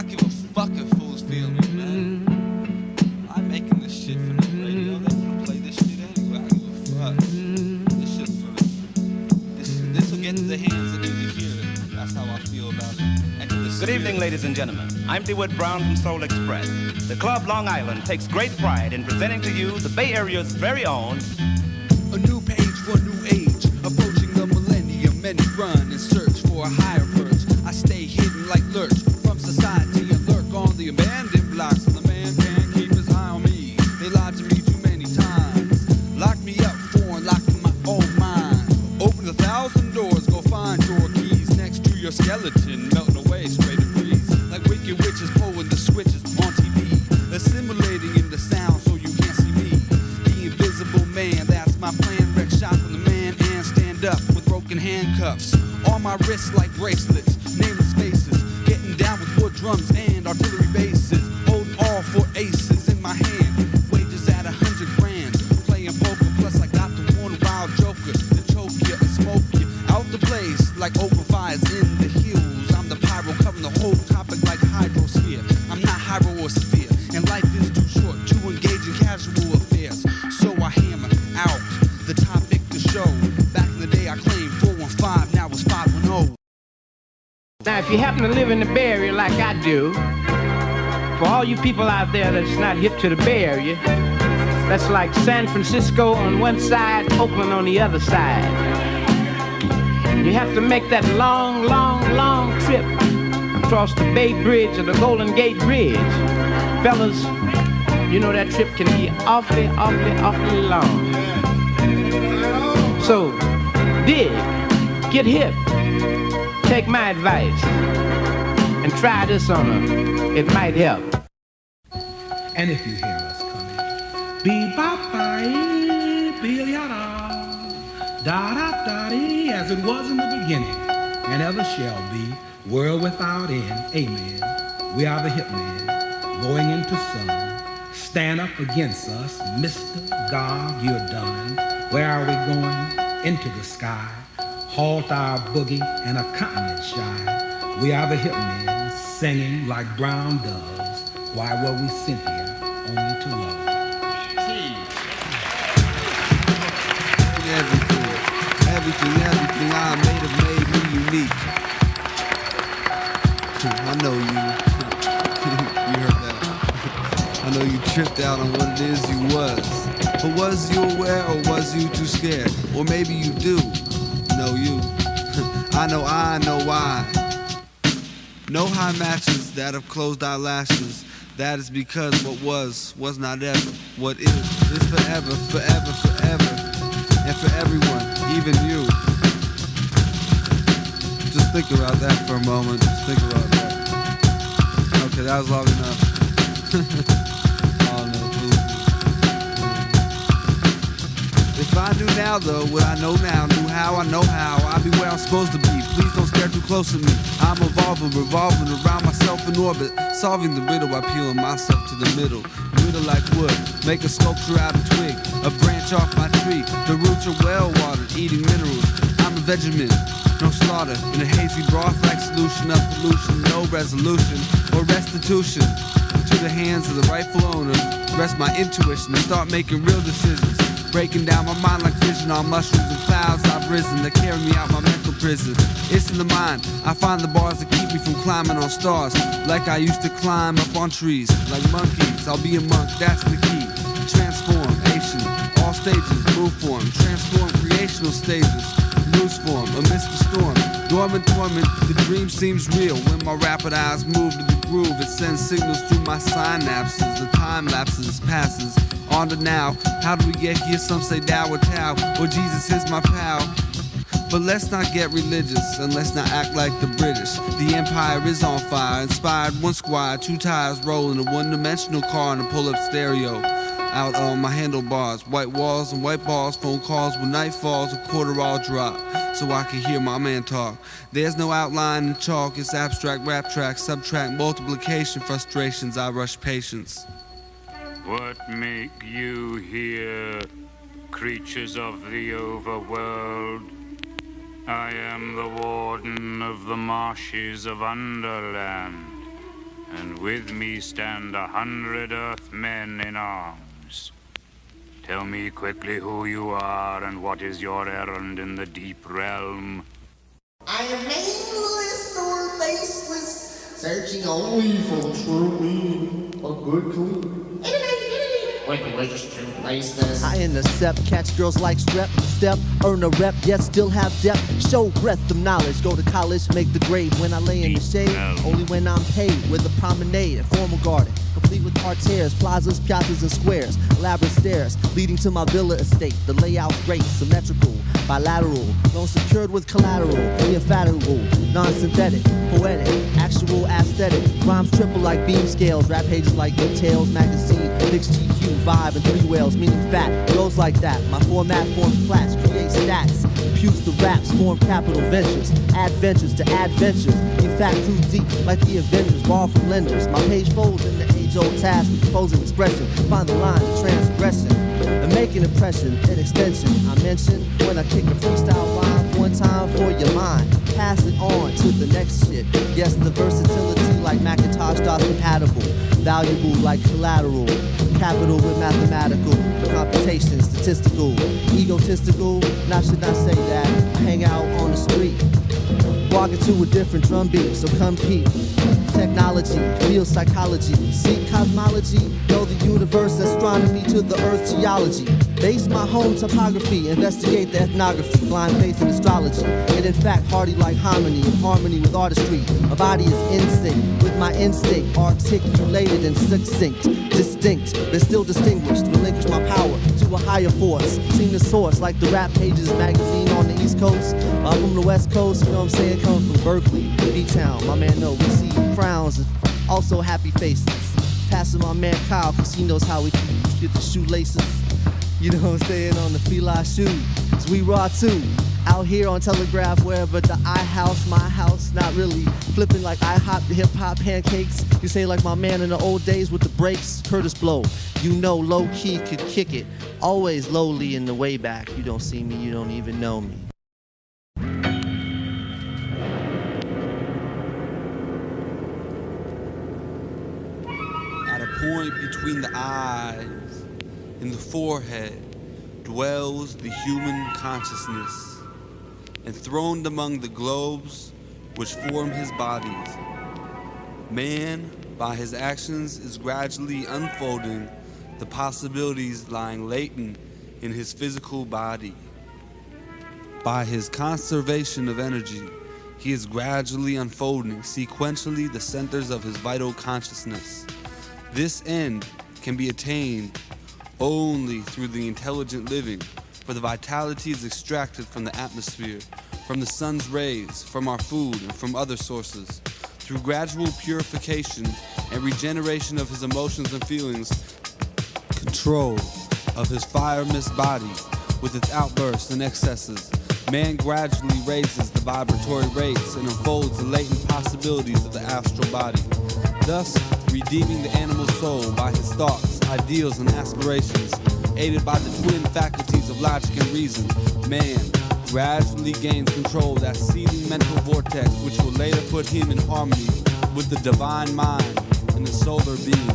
I give a fuck if fools feel me, man. I'm making this shit for the radio. They gonna play this shit anyway. I give a fuck. This shit's for this will get to the hands that need to hear it. That's how I feel about it. Good evening, ladies and gentlemen. I'm DeWitt Brown from Soul Express. The Club Long Island takes great pride in presenting to you the Bay Area's very own. A new page for a new age. Approaching the millennium. Many run in search for a higher perch. I stay hidden like lurch from society and lurk on the abandoned blocks. And the man can't keep his eye on me. They lied to me too many times. Lock me up for unlocking my own mind. Open 1,000 doors, go find your keys next to your skeleton, melting away straight to breeze. Like wicked witches pulling the switches on TV, assimilating in the sound so you can't see me. The invisible man, that's my plan. Wreck shop on the man and stand up with broken handcuffs on my wrists like bracelets, nameless faces, getting down with wood drums and artillery bases, holding all 4 aces in my hand, wages at 100 grand, playing poker, plus I got the one wild joker to choke you and smoke you out the place like open fires in the hills. I'm the pyro covering the whole topic like hydrosphere. I'm not hydrosphere, and life is too short to engage in casual affairs, so I hammer out the topic to show. Back in the day I claimed 415, now it's 510. Now, if you happen to live in the Bay Area like I do, for all you people out there that's not hip to the Bay Area, that's like San Francisco on one side, Oakland on the other side. You have to make that long, long, long trip across the Bay Bridge or the Golden Gate Bridge. Fellas, you know that trip can be awfully, awfully, awfully long. So, dig, get hip. Take my advice and try this on her. It might help. And if you hear us coming, be-bop-bye, be-yada, da-da-da-dee, as it was in the beginning, and ever shall be, world without end. Amen. We are the hip men, going into sun. Stand up against us, Mr. God, you're done. Where are we going? Into the sky. Halt our boogie and a continent shy. We are the hip men, singing like brown doves. Why were we sent here only to love? Everything I made have made me unique. I know you. You heard that. I know you tripped out on what it is you was. But was you aware or was you too scared? Or maybe you do. Know you. I know why. No high matches that have closed our lashes. That is because what was not ever. What is forever, forever, forever. And for everyone, even you. Just think about that for a moment. Just think about that. Okay, that was long enough. Oh no, please. If I knew now though, what I know now, knew how I know how, I'd be where I'm supposed to be. Please don't stare too close at me. I'm evolving, revolving around myself in orbit, solving the riddle by peeling myself to the middle. Riddle like wood, make a sculpture out of twig, a branch off my tree. The roots are well watered, eating minerals. I'm a vegemin, no slaughter, in a hazy broth-like solution of pollution, no resolution or restitution. To the hands of the rightful owner, rest my intuition and start making real decisions. Breaking down my mind like vision on mushrooms and clouds I've risen that carry me out my mental prison. It's in the mind, I find the bars that keep me from climbing on stars, like I used to climb up on trees, like monkeys. I'll be a monk, that's the key. Transformation, all stages, move form, transform creational stages, loose form, amidst the storm, dormant torment. The dream seems real when my rapid eyes move to the groove. It sends signals through my synapses, the time lapses, passes. On to now, how do we get here? Some say Tao or Tao, or Jesus is my pal. But let's not get religious, and let's not act like the British. The empire is on fire, inspired one squad, 2 tires rolling a one-dimensional car and a pull-up stereo. Out on my handlebars, white walls and white balls, phone calls when night falls, a quarter all drop, so I can hear my man talk. There's no outline in chalk, it's abstract rap tracks, subtract multiplication, frustrations, I rush patience. What make you here, creatures of the overworld? I am the warden of the marshes of Underland, and with me stand 100 Earthmen in arms. Tell me quickly who you are and what is your errand in the deep realm. I am nameless or faceless, searching only for the true meaning of good clean. I intercept, catch girls like strep, step, earn a rep, yet still have depth. Show breadth of knowledge, go to college, make the grade. When I lay in the shade, only when I'm paid. With a promenade, a formal garden, complete with parterres, plazas, piazzas, and squares. Elaborate stairs leading to my villa estate. The layout's great, symmetrical, bilateral, loan secured with collateral, indefatigable, non-synthetic, poetic, actual aesthetic. Rhymes triple like beam scales, rap pages like details, magazine, mixed GQ, vibe, and 3 whales, meaning fat. Goes like that. My format forms plats, creates stats, imputes the raps, form capital ventures, adventures to adventures. In fact, too deep, like the Avengers, borrow from lenders. My page folds in the age-old task of composing expression. Find the line of transgression and make an impression in extension. I mention when I kick a freestyle rhyme one time for your mind. Pass it on to the next shit. Yes, the versatility like Macintosh DOS compatible. Valuable like collateral. Capital with mathematical. Computation, statistical. Egotistical. Now should not say that. I hang out on the street. Walking to a different drum beat, so come peep. Technology, feel psychology, seek cosmology, know the universe, astronomy to the earth geology. Base my home topography, investigate the ethnography, blind faith in astrology. And in fact, hardy like harmony, in harmony with artistry. My body is in sync with my instinct, articulated and succinct, distinct, but still distinguished. Relinquish my power to a higher force. Seen the source like the Rap Pages magazine on the East Coast. I'm from the West Coast, you know what I'm saying? Coming from Berkeley, B-Town. My man, no, we see frowns and also happy faces. Passing my man Kyle, cause he knows how we get the shoelaces. You know what I'm saying? On the fila shoe. Cause we raw too. Out here on Telegraph, wherever the house, my house, not really flipping like IHOP, hip-hop pancakes. You say like my man in the old days with the breaks, Curtis Blow. You know low-key could kick it. Always lowly in the way back. You don't see me, you don't even know me. At a point between the eyes, in the forehead, dwells the human consciousness. Enthroned among the globes which form his bodies, man, by his actions, is gradually unfolding the possibilities lying latent in his physical body. By his conservation of energy, he is gradually unfolding sequentially the centers of his vital consciousness. This end can be attained only through the intelligent living, for the vitality is extracted from the atmosphere, from the sun's rays, from our food, and from other sources. Through gradual purification and regeneration of his emotions and feelings, control of his fire-mist body with its outbursts and excesses, man gradually raises the vibratory rates and unfolds the latent possibilities of the astral body, thus redeeming the animal soul by his thoughts, ideals, and aspirations. Aided by the twin faculties of logic and reason, man gradually gains control of that seething mental vortex which will later put him in harmony with the divine mind and the solar being.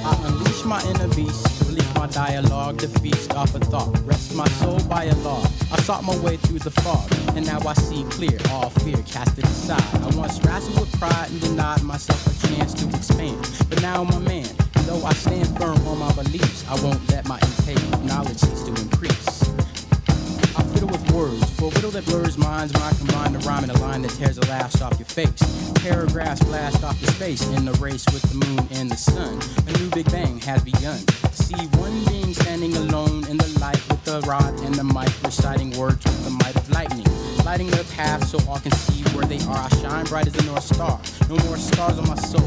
I unleash my inner beast, release my dialogue, the feast off a thought, rest my soul by a law. I sought my way through the fog, and now I see clear, all fear casted aside. I once wrestled with pride and denied myself a chance to expand, but now I'm a man, and though I stand firm on my beliefs, I won't let my intake of knowledge cease to increase. I fiddle with words, for a riddle that blurs minds when I combine the rhyme in a line that tears the laughs off your face. Paragraphs blast off the space in the race with the moon and the sun. A new big bang has begun. See one being standing alone in the light with the rod and the mic, reciting words with the might of lightning, lighting their path so all can see where they are. I shine bright as the North Star. No more scars on my soul.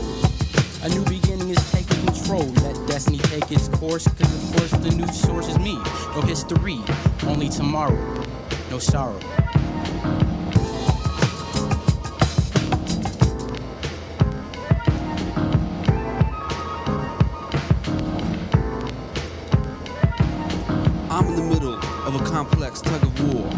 A new beginning is taking control. Let destiny take its course, cause of course the new source is me. No history, only tomorrow. No sorrow. I'm in the middle of a complex tug of war.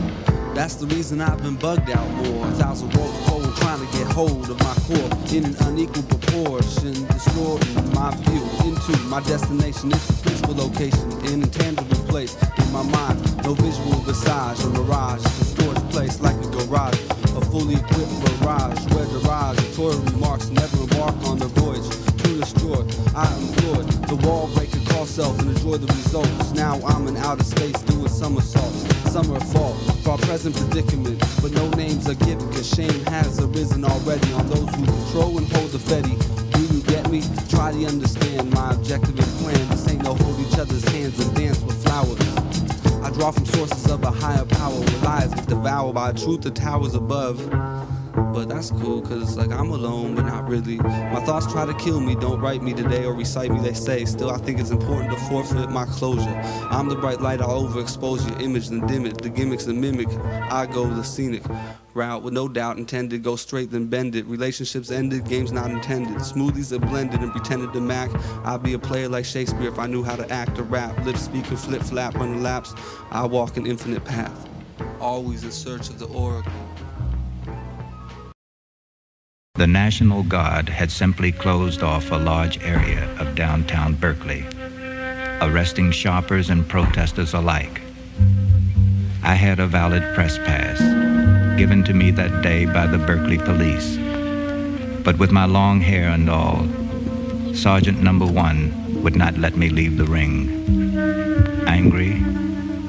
That's the reason I've been bugged out more. 1,000 volts cold trying to get hold of my core in an unequal proportion, distorting my view into my destination. It's a peaceful location in a tangible place in my mind. No visual visage or mirage, a storage place like a garage, a fully equipped barrage where derogatory remarks never embark on the voyage to destroy. I employed the wall breaker, call self, and enjoy the results. Now I'm in outer space doing somersaults. Summer fault for our present predicament, but no names are given, cause shame has arisen already on those who control and hold the Fetty. Do you get me? Try to understand my objective and plan. This ain't no hold each other's hands and dance with flowers. I draw from sources of a higher power where lies get devoured by truth that towers above. But that's cool, cause like I'm alone, but not really. My thoughts try to kill me, don't write me today or recite me, they say. Still, I think it's important to forfeit my closure. I'm the bright light, I'll overexpose your image, then dim it. The gimmicks and mimic, I go the scenic route with no doubt intended. Go straight, then bend it. Relationships ended, games not intended. Smoothies are blended and pretended to mac. I'd be a player like Shakespeare if I knew how to act or rap. Lip speaking, flip flap, running laps. I walk an infinite path, always in search of the oracle. The National Guard had simply closed off a large area of downtown Berkeley, arresting shoppers and protesters alike. I had a valid press pass, given to me that day by the Berkeley police. But with my long hair and all, Sergeant Number 1 would not let me leave the ring. Angry,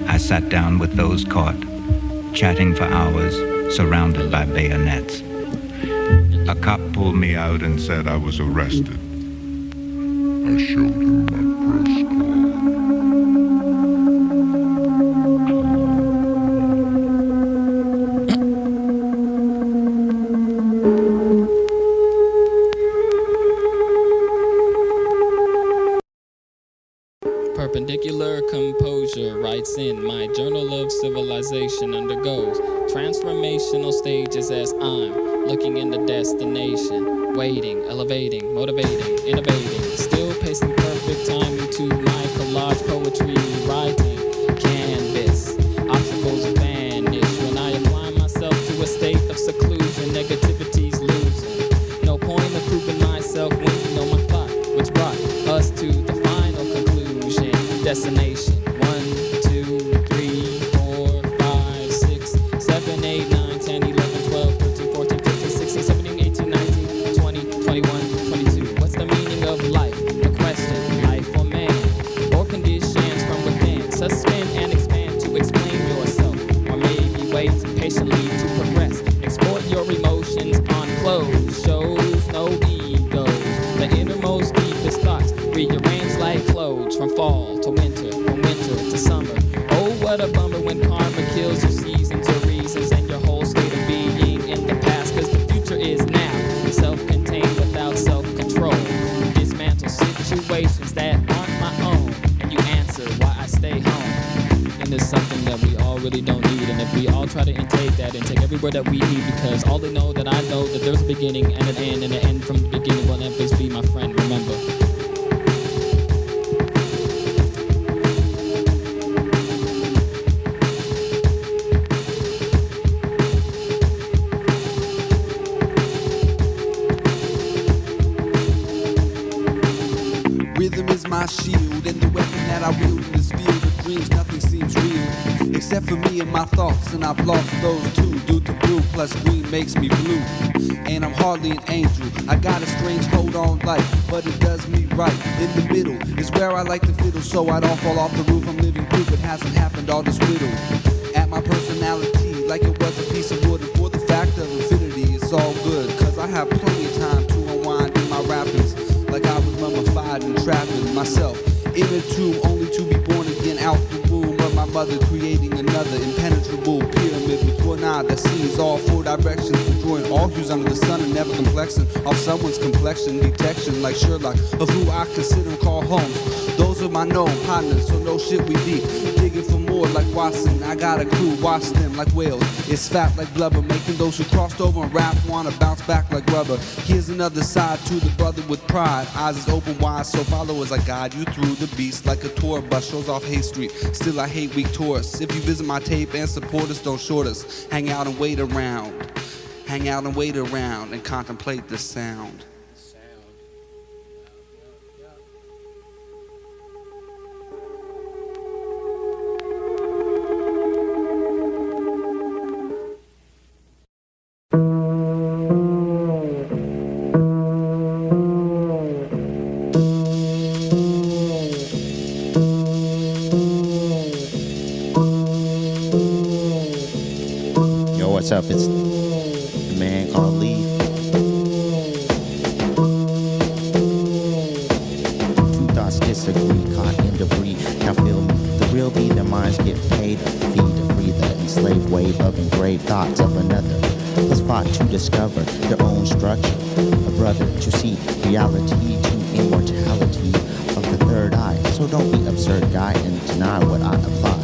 I sat down with those caught, chatting for hours, surrounded by bayonets. A cop pulled me out and said I was arrested. I showed him my press card. Perpendicular composure writes in my journal of civilization undergoes transformational stages as I'm looking in the destination, waiting, elevating, motivating, innovating, still pacing perfect timing to my collage poetry writing canvas. Obstacles vanish when I apply myself to a state of seclusion. Negativity's losing. No point of proving myself when you know my thought, which brought us to the final conclusion. Destination 1, 2, 3, 4, 5, 6, 7, 8, 9, 10, 11, 12, 13, 14, 15, 16, 17, 18, 19, 20, 21, 22. What's the meaning of life? The question, life or man? Or conditions from within? Suspend and expand to explain yourself. Or maybe wait patiently to progress. Export your emotions on clothes. Shows no egos. The innermost deepest thoughts rearrange like clothes from fall to winter, from winter to summer. Oh, what a bummer when karma kills your seasons, your reasons, and your whole state of being in the past. Cause the future is now, self-contained without self-control. Dismantle situations that aren't my own, and you answer why I stay home. And it's something that we all really don't need. And if we all try to intake that and take every word that we need, because all they know that I know that there's a beginning and an end, and the end from the beginning will always be my friend, remember. Rhythm is my shield, and the weapon that I wield in this field of dreams, nothing seems real, except for me and my thoughts, and I've lost those too, due to blue, plus green makes me blue, and I'm hardly an angel, I got a strange hold on life, but it does me right, in the middle, is where I like to fiddle, so I don't fall off the roof, I'm living proof it hasn't happened, all this riddle, at my personality, like it was a piece of wood, and for the fact of infinity, it's all good, cause I have plenty of time to unwind in my rappings, like I was mummified and trapping myself in a tomb, only to be born again out the womb of my mother, creating another impenetrable pyramid with one eye that sees all four directions, enjoying all hues under the sun and never complexing off someone's complexion, detection like Sherlock of who I consider and call Holmes. Those are my known partners, so no shit we deep, digging for more like Watson. I got a crew, watch them like whales. It's fat like blubber, making those who crossed over and rap wanna bounce back like rubber. Here's another side to the brother with pride. Eyes is open wide, so follow as I guide you through the beast like a tour bus shows off Hay Street. Still I hate weak tourists. If you visit my tape and support us, don't short us. Hang out and wait around. Hang out and wait around and contemplate the sound. What's up? It's the man called Lee. Two thoughts disagree, caught in debris. Now feel me, the real be their minds get paid a fee to free the enslaved wave of engraved thoughts of another. Was fought to discover their own structure. A brother to see reality to immortality of the third eye. So don't be absurd, guy, and deny what I apply.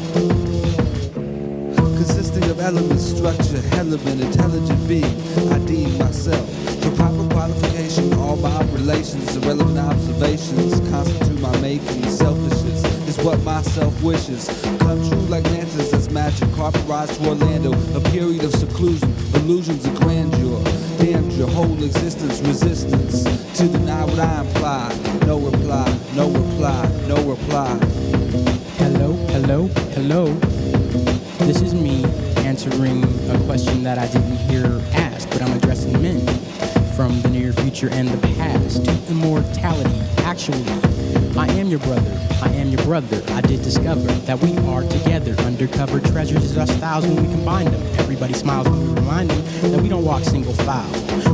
Consisting of elements, structure, element, intelligent being, I deem myself. For proper qualification, all my relations, irrelevant observations constitute my making. Selfishness is what myself wishes. Come true like lanterns, that's magic. Carpet rides to Orlando, a period of seclusion, illusions of grandeur. Damned your whole existence, resistance to deny what I imply. No reply, no reply, no reply. Hello, hello, hello. This is me answering a question that I didn't hear asked, but I'm addressing men from the near future and the past to immortality. Actually, I am your brother. I am your brother. I did discover that we are together. Undercover treasures is our styles when we combine them. Everybody smiles when we remind them that we don't walk single file.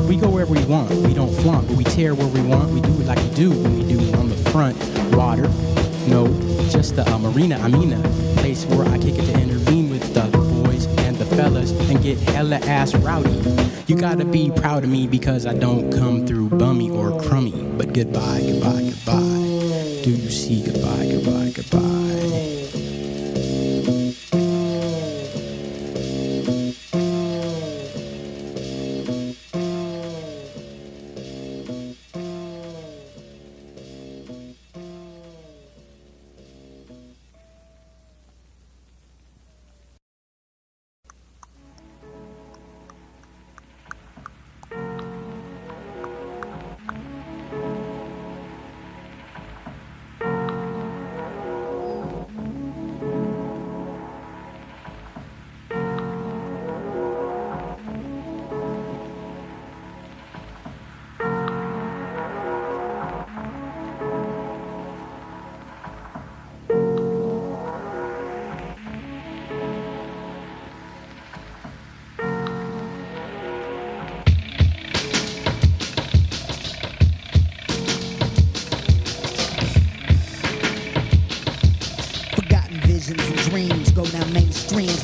We go wherever we want. We don't flaunt, but we tear where we want. We do it like we do when we do on the front. Water, no, just the marina. I mean a place where I kick it to intervene with the boys and the fellas and get hella ass rowdy. You gotta be proud of me because I don't come through bummy or crummy. But goodbye, goodbye, goodbye. Do you see goodbye, goodbye, goodbye?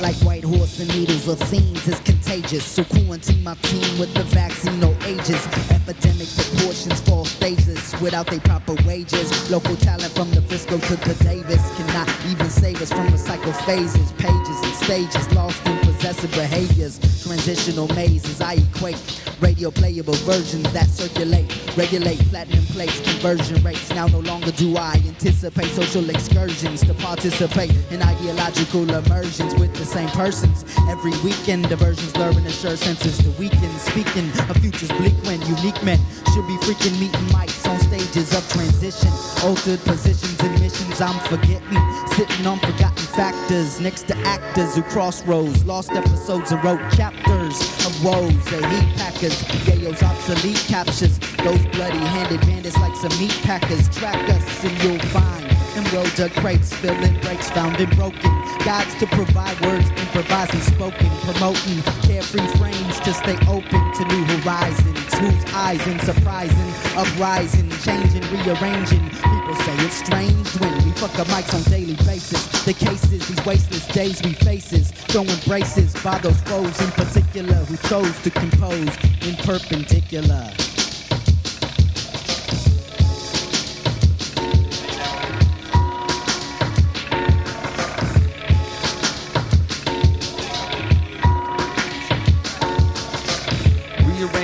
Like white horse and needles of fiends is contagious. So quarantine my team with the vaccine, no ages. Epidemic proportions, false stages without they proper wages. Local talent from the Frisco to the Davis cannot even save us from recycle phases. Pages and stages lost in possessive behaviors. Transitional mazes, I equate radio playable versions that circulate. Regulate platinum plates, conversion rates. Now no longer do I anticipate social excursions to participate in ideological immersions with the same persons. Every weekend, diversions luring assure senses to weaken. Speaking of futures bleak when unique men should be freaking meeting mics on stages of transition. Altered positions and missions, I'm forgetting. Sitting on forgotten factors next to actors who crossroads. Lost episodes and wrote chapters of woes. The heat packers, Yayo's obsolete captures. Those bloody-handed bandits like some meat packers. Track us and you'll find emerald dug crates, filling breaks found and broken. Guides to provide words, improvising, spoken, promoting carefree frames to stay open to new horizons. Whose eyes in surprising, uprising, changing, rearranging. People say it's strange when we fuck up mics on daily basis. The cases, these wasteless days we faces, throwing braces by those foes in particular who chose to compose in perpendicular.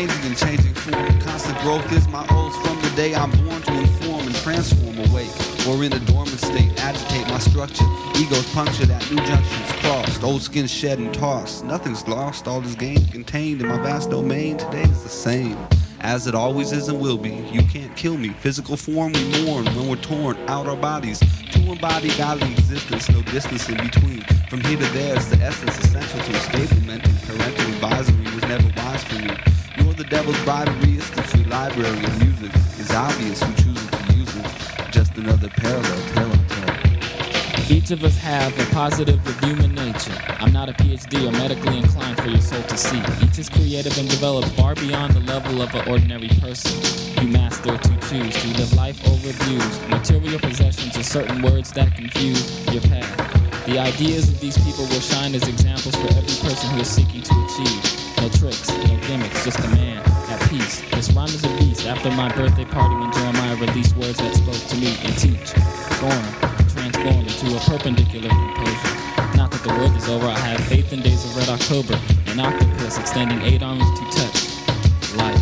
changing and changing form. Constant growth is my oath from the day I'm born to inform and transform awake. Or in a dormant state, agitate my structure. Egos punctured at new junctions crossed. Old skin shed and tossed. Nothing's lost, all is gained, contained in my vast domain. Today is the same, as it always is and will be. You can't kill me. Physical form we mourn when we're torn out our bodies. To embody godly existence, no distance in between. From here to there is the essence essential to a stable mental. Parental advisory was never wise for me. Nor the devil's bribery is the free library of music. It's obvious who chooses to use it. Just another parallel tale I'm telling. Each of us have a positive of human nature. I'm not a PhD or medically inclined for your soul to see. Each is creative and developed far beyond the level of an ordinary person. You master to choose to live life over views. Material possessions are certain words that confuse your path. The ideas of these people will shine as examples for every person who is seeking to achieve. No tricks, no gimmicks, just a man at peace. This rhyme is a beast. After my birthday party when Jeremiah released words that spoke to me and teach. Born, transformed into a perpendicular composure. Not that the world is over, I have faith in days of red October. An octopus extending 8 arms to touch life.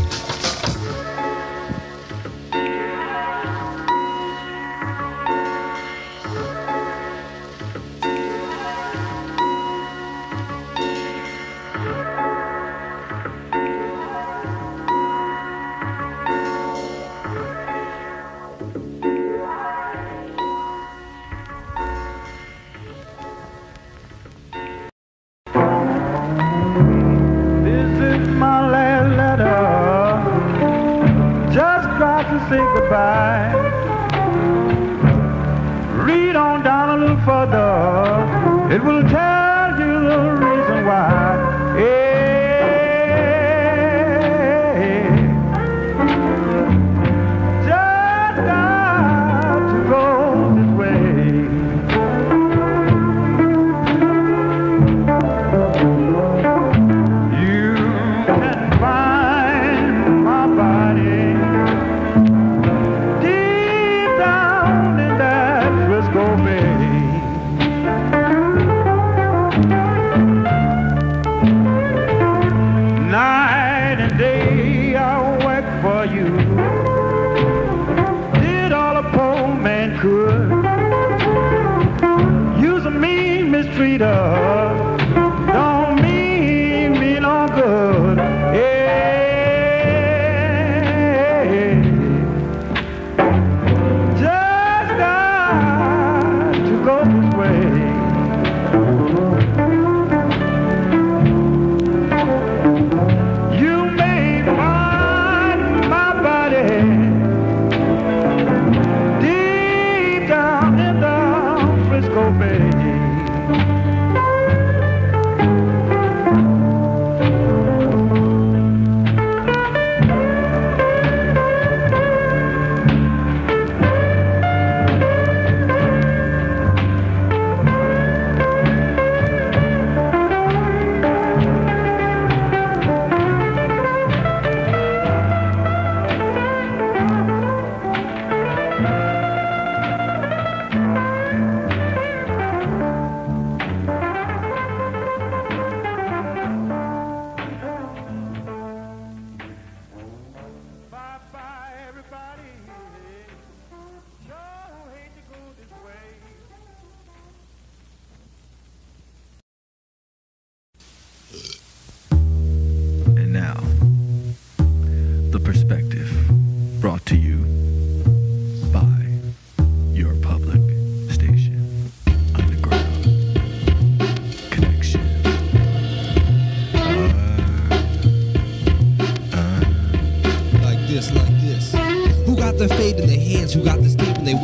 Say goodbye. Read on down a little further. It will tell you the reason why. Just got to go this way. You can find my body night and day I work for you. Did all a poor man could. Use a mean mistreater. Don't mean me no good. Yeah. Just got to go this way.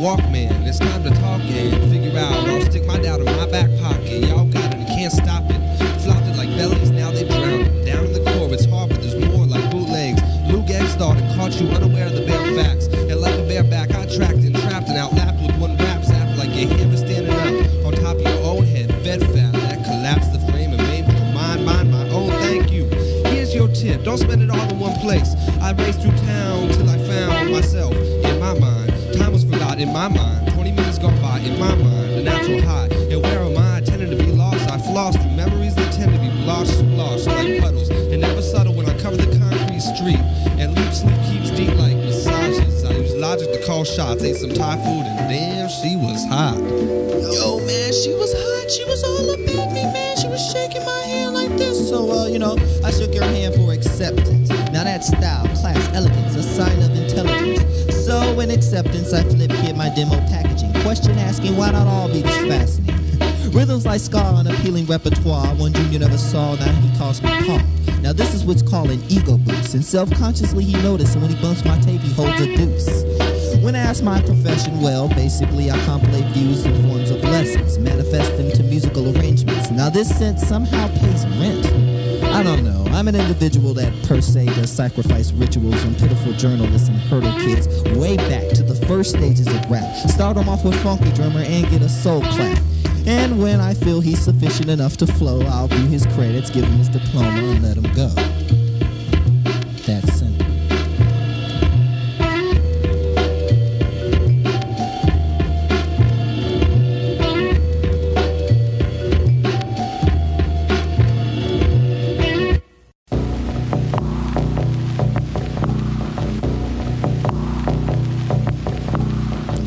Walkman, it's time to talk and figure out. I'll stick my doubt in my back pocket. Y'all got it and can't stop it. Flopped it like bellies, now they drown it. Down in the core, it's hard, but there's more like bootlegs. Lou Gang started, caught you unaware of the bare facts. And like a bareback, I tracked and trapped and outlapped with one rap zap like your hair is standing up on top of your own head. Fed fat that collapsed the frame and made my mind my own. Thank you. Here's your tip, don't spend it all in one place. I raced through town till I found myself in my mind. Time was forgot in my mind. 20 minutes gone by in my mind. The natural high. And where am I? Tending to be lost. I floss through memories that tend to be blotched like puddles. And never subtle when I cover the concrete street. shots, ate some Thai food, and damn, she was hot. Yo, man, she was hot. She was all up in me, man. She was shaking my hand like this. So, I shook her hand for acceptance. Now that's style, class, elegance, a sign of intelligence. So, in acceptance, I flip kid my demo packaging. Question asking, why not all be this fascinating? Rhythms like ska on appealing repertoire. One junior never saw, now he calls me Paul. Now this is what's called an ego boost. And self-consciously he noticed, and when he bumps my tape, he holds a deuce. When I ask my profession, well, basically I compilate views in forms of lessons, manifest them to musical arrangements. Now this sense somehow pays rent. I don't know, I'm an individual that per se does sacrifice rituals on pitiful journalists and hurdle kids way back to the first stages of rap. Start them off with funky drummer and get a soul clap. And when I feel he's sufficient enough to flow, I'll view his credits, give him his diploma, and let him go. That's simple.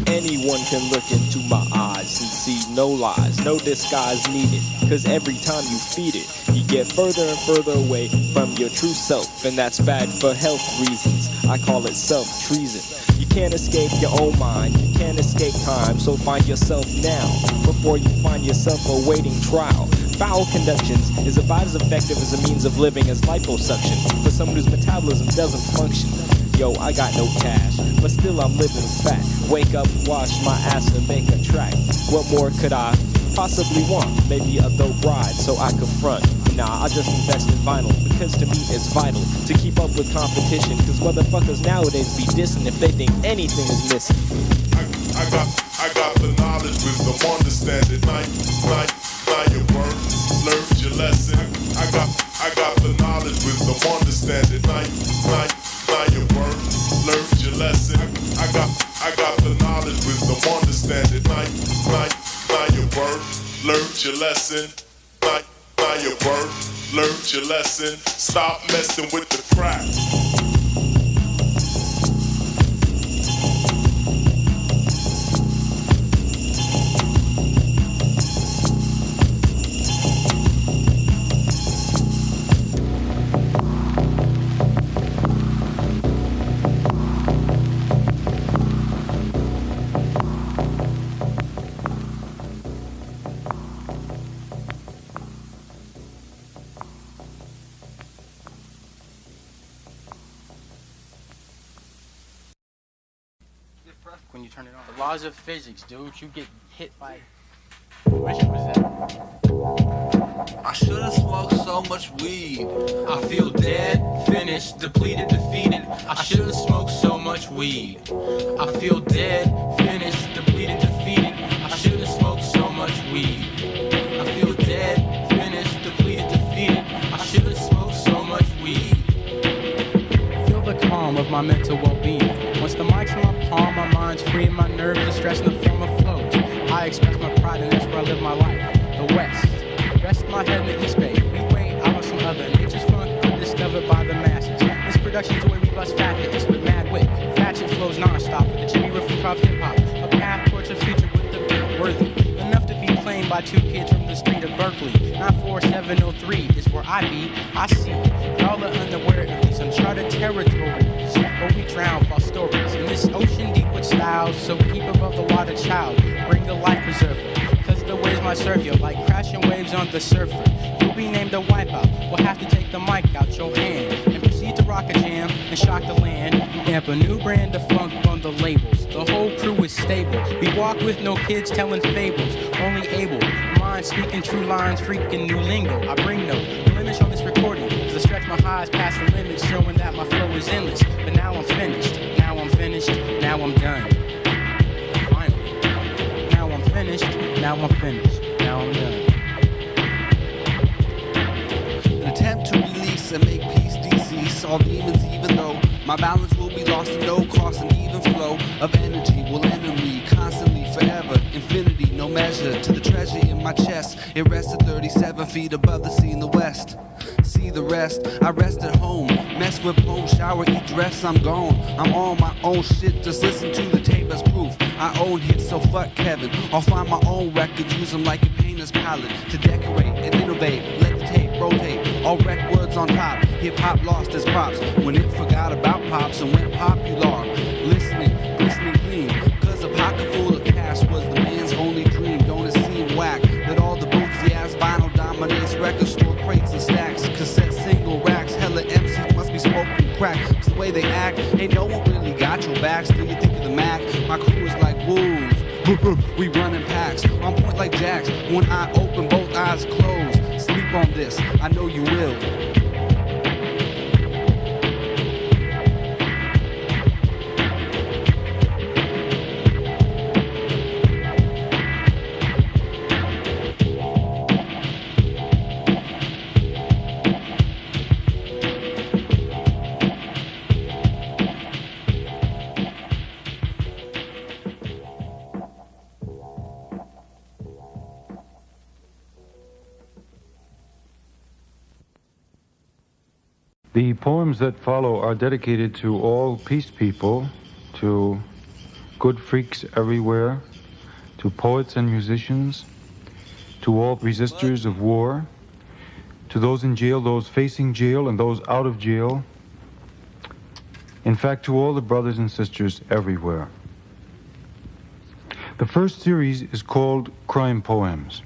Anyone can look into my eyes and see no lies, no disguise needed. Cause every time you feed it, you get further and further away from your true self. And that's bad for health reasons. I call it self-treason. You can't escape your own mind, you can't escape time. So find yourself now, before you find yourself awaiting trial. Bowel conductions is about as effective as a means of living as liposuction for someone whose metabolism doesn't function. Yo, I got no cash, but still I'm living fat. Wake up, wash my ass and make a track. What more could I possibly want? Maybe a dope ride so I could front. Nah, I just invest in vinyl, because to me it's vital to keep up with competition. Cause motherfuckers nowadays be dissing if they think anything is missing. I got the knowledge, wisdom, understanding. Now your word, learned your lesson. I got the knowledge, wisdom, understanding. Now your word, learned your lesson. I got the knowledge, wisdom, understanding. Now your word, learned your lesson. Now your word, learned your lesson. Stop messing with the crack. When you turn it on. The laws of physics, dude. You get hit by... Which was that? I should have smoked so much weed. I feel dead, finished, depleted, defeated. I should have smoked so much weed. I feel dead, finished, depleted, defeated. I should have smoked so much weed. I feel dead, finished, depleted, defeated. I should have smoked so much weed. Feel the calm of my mental well-being. Once the mic's in my palm, my mind's free and my nerves are stressed in the form of flows. I express my pride and that's where I live my life. The West. Rest my head in the East Bay. We wait out on some other nature's funk undiscovered by the masses. This production's the way we bust fat hits with mad wit. Ratchet flows non-stop with a Jimmy Riff of hip-hop. A path towards a future with the beat worthy. Enough to be claimed by two kids from the street of Berkeley. 94703 is where I be. I see. Y'all are unaware of these uncharted territories. Where we drown false stories in this ocean deep with styles. So keep above the water, child. Bring the life preserver. Cause the waves might serve you like crashing waves on the surfer. You'll be named a wipeout. We'll have to take the mic out your hand and proceed to rock a jam and shock the land. We vamp a new brand of funk on the labels. The whole crew is stable. We walk with no kids telling fables. Only able minds speaking true lines, freaking new lingo. I bring no limits on this recording. Cause I stretch my highs past the limits, showing that my flow is endless. But now I'm finished. Now I'm finished. Now I'm done. Finally. Now I'm finished. Now I'm finished. Now I'm done. An attempt to release and make peace decease all demons, even though my balance will be lost to no cost. An even flow of energy will enter me constantly, forever, infinity, no measure to the treasure in my chest. It rests at 37 feet above the sea in the west. See the rest, I rest at home, mess with home, shower, eat, dress, I'm gone. I'm on my own shit, just listen to the tape best proof. I own hits, so fuck Kevin. I'll find my own records, use them like a painter's palette to decorate and innovate. Let the tape rotate, all wreck words on top. Hip-hop lost its props when it forgot about pops and went popular. Listening clean, cause a pocket full of cash was the man's only dream. Don't it seem whack that all the bootsy ass vinyl dominates record store crates and stacks, cassette single racks, hella MCs must be smoking crack. It's the way they act, ain't no one really got your backs. Do you think of the Mac? My crew is like wolves. We running packs, on point like jacks. One eye open, both eyes closed. Sleep on this, I know you will. The poems that follow are dedicated to all peace people, to good freaks everywhere, to poets and musicians, to all resistors of war, to those in jail, those facing jail, and those out of jail. In fact, to all the brothers and sisters everywhere. The first series is called Crime Poems.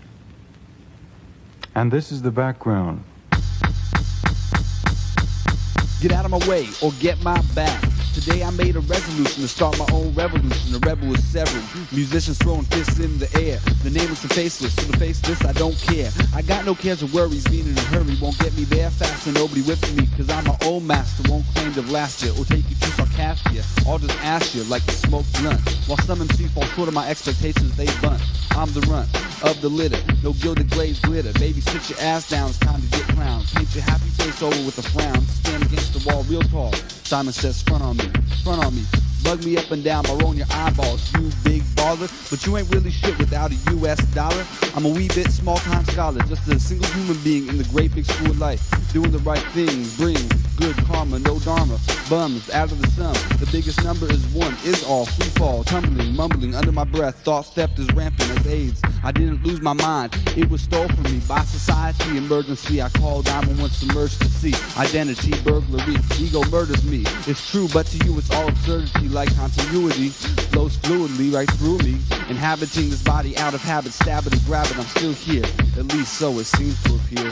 And this is the background. Get out of my way or get my back. Today I made a resolution to start my own revolution. The rebel is several musicians throwing fists in the air. The name is the faceless, so to face this I don't care. I got no cares or worries, being in a hurry won't get me there fast and nobody whips me. Cause I'm my own master, won't claim to have last year or take you too sarcastic. I'll just ask you like a smoked blunt. While some MC fall short of my expectations, they bunt. I'm the runt of the litter, no gilded glazed glitter. Baby, sit your ass down, it's time to get clowned. Paint your happy face over with a frown. Stand against the wall real tall. Simon says, front on me. Bug me up and down by rolling your eyeballs, you big baller. But you ain't really shit without a US dollar. I'm a wee bit small-time scholar, just a single human being in the great big school of life. Doing the right thing, bring good karma, no dharma. Bums out of the sum, the biggest number is one, is all. Free fall, tumbling, mumbling under my breath. Thought theft is rampant as AIDS. I didn't lose my mind, it was stole from me by society. Emergency, I called 911, submerged to sea. Identity, burglary, ego murders me. It's true, but to you it's all absurdity. Like continuity flows fluidly right through me, inhabiting this body out of habit. Stab it and grab it, I'm still here, at least so it seems to appear.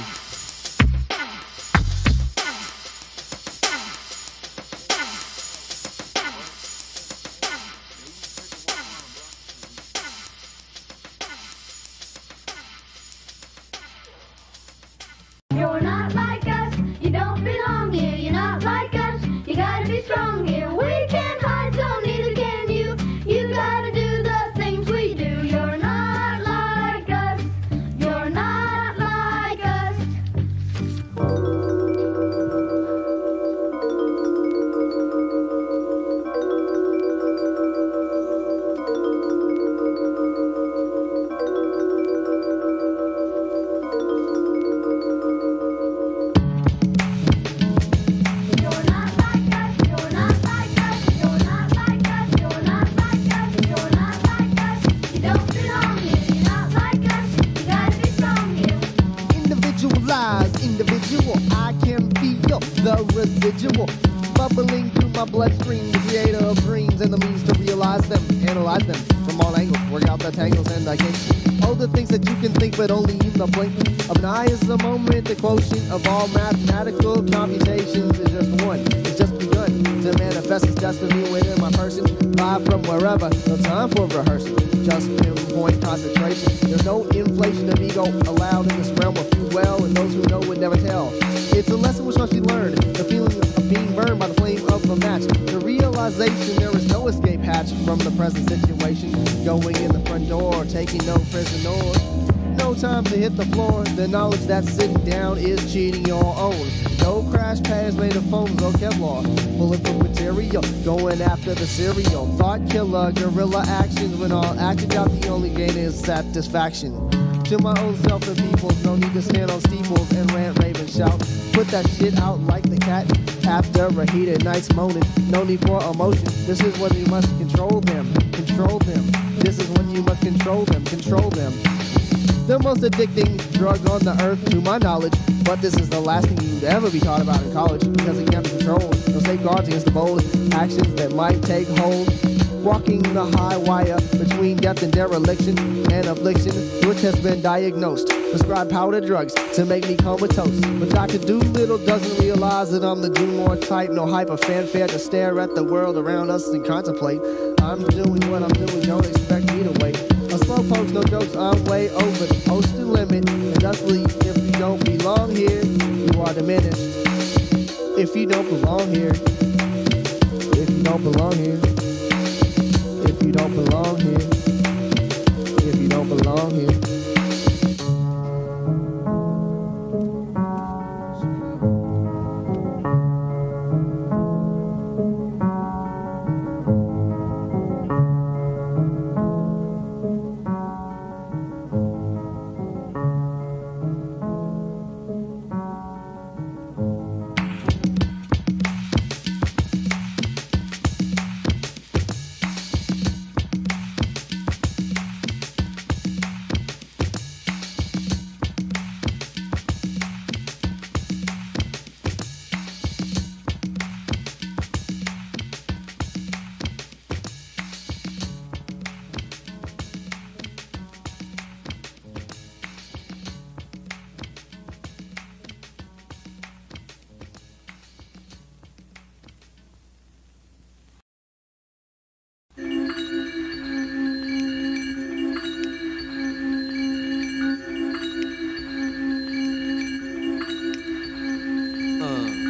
You're not like us, you don't belong here. You're not like us, you gotta be strong here. We can't hide, so neither can you. You gotta do the things we do. You're not like us, you're not like us. Individual, I can feel the residual bubbling through my bloodstream, the creator of dreams and the means to realize them, analyze them from all angles, work out the tangles and I can't see all the things that you can think, but only in the blink of an eye is the moment. The quotient of all mathematical computations is just one. It's just begun to manifest its destiny within my person. Live from wherever, no time for rehearsal, just pinpoint concentration. There's no inflation of ego allowed in this realm of free well, and those who know would never tell. It's a lesson which must be learned, the feeling of being burned by the flame of a match. The realization there is no escape hatch from the present situation. Going in the front door, taking no prisoners. No time to hit the floor. The knowledge that sitting down is cheating your own. No crash pads made of foams or Kevlar. Bulletproof material, going after the serial. Thought killer, guerrilla actions. When all acted out, the only gain is satisfaction. To my old self and peoples, no need to stand on steeples and rant, rave, and shout. Put that shit out like the cat after a heated night's moaning. No need for emotion. This is when you must control them. Control them. This is when you must control them. Control them. The most addicting drug on the earth, to my knowledge. But this is the last thing you'd ever be taught about in college, because it can be controlled. No safeguards against the bold actions that might take hold. Walking the high wire between death and dereliction and affliction, which has been diagnosed. Prescribed powder drugs to make me comatose. But Dr. Doolittle doesn't realize that I'm the do more type. No hype or fanfare to stare at the world around us and contemplate. I'm doing what I'm doing, don't expect me to wait. A slow pokes, no jokes, I'm way over the posted limit. And thusly, if you don't belong here, you are diminished. If you don't belong here, if you don't belong here, if you don't belong here, if you don't belong here.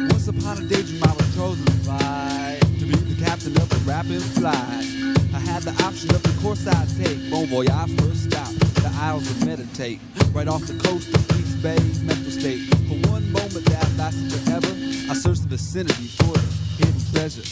Once upon a daydream I was chosen to be the captain of the rapping flight. I had the option of the course I'd take. Bon voyage, first stop, the Isles of Meditate. Right off the coast of East Bay, mental state. For one moment that lasted forever, I searched the vicinity for the hidden treasure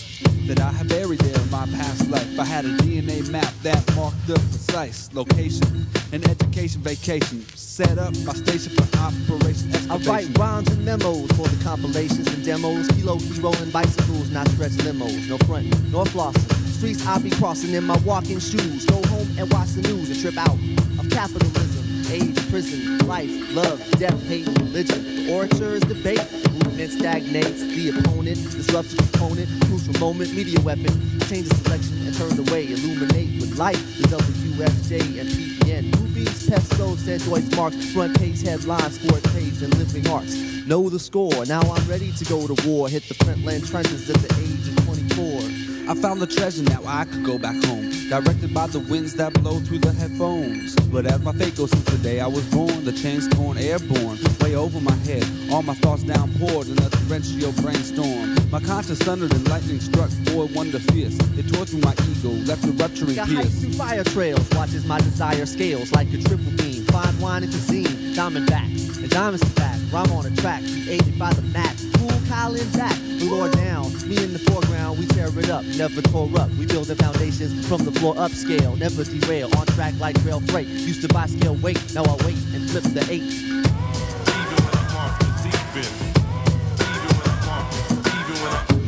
that I had buried there in my past life. I had a DNA map that marked the precise location. An education vacation, set up my station for operation excavation. I write rhymes and memos for the compilations and demos. Kilo rolling bicycles, not stretch limos. No front, nor flossing. Streets I be crossing in my walking shoes. Go home and watch the news and trip out of capitalism, age, prison, life, love, death, hate, religion. The orators debate, movement stagnates. The opponent disrupts the component. Crucial moment, media weapon. Change the selection and turn away. Illuminate with light. The WFJ and PPN. Movies, Pesco, said Joyce Marks. Front page headlines, sport page, and living hearts. Know the score. Now I'm ready to go to war. Hit the Flintland trenches at the age of 24. I found the treasure, now I could go back home. Directed by the winds that blow through the headphones. But as my fate goes since the day I was born, the chains torn airborne, way over my head. All my thoughts downpoured in a torrential brainstorm. My conscience thundered and lightning struck, boy, wonder fierce. It tore through my ego, left a rupturing Got pierce. hikes through fire trails, watches my desire scales like a triple beam. Fine wine and cuisine, diamondbacks and diamonds to back. Rhyme on a track, created by the mat. Cool Colin back, the Lord down. Me in the foreground, we tear it up, never tore up. We build the foundations from the floor upscale, never derail. On track like rail freight. Used to buy scale weight, now I wait and flip the 8.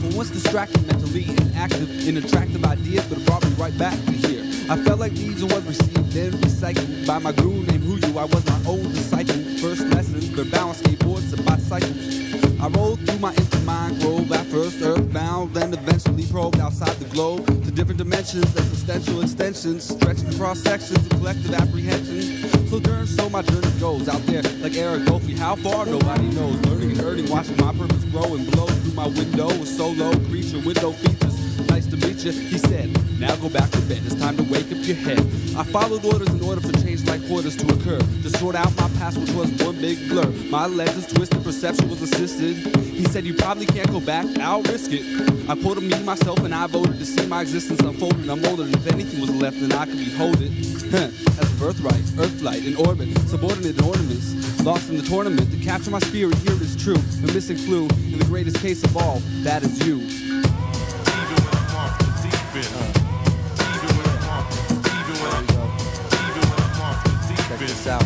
For once distracted mentally, inactive in attractive ideas, but it brought me right back to here. I felt like these was received, then recycled by my guru named Huyu. I was my own disciple. First lessons, the balance skateboards and bicycles. I rolled through my empty mind grove, at first earthbound, then eventually probed outside the globe to different dimensions, existential extensions, stretching across sections of collective apprehension. So my journey goes out there like Eric Goffey. How far? Nobody knows. Learning and earning, watching my purpose grow and blow through my window. A solo creature with no features. Nice to meet you, he said. Now go back to bed, it's time to wake up your head. I followed orders in order for change like quarters to occur. To sort out my past, which was one big blur. My lenses twisted, perception was assisted. He said, you probably can't go back, I'll risk it. I quoted me, myself, and I voted to see my existence unfolded. I'm older, and if anything was left, then I could behold it. As a birthright, earth flight, in orbit, subordinate ornaments. Lost in the tournament, to capture my spirit, here it is true. The missing clue, in the greatest case of all, that is you. Check this out.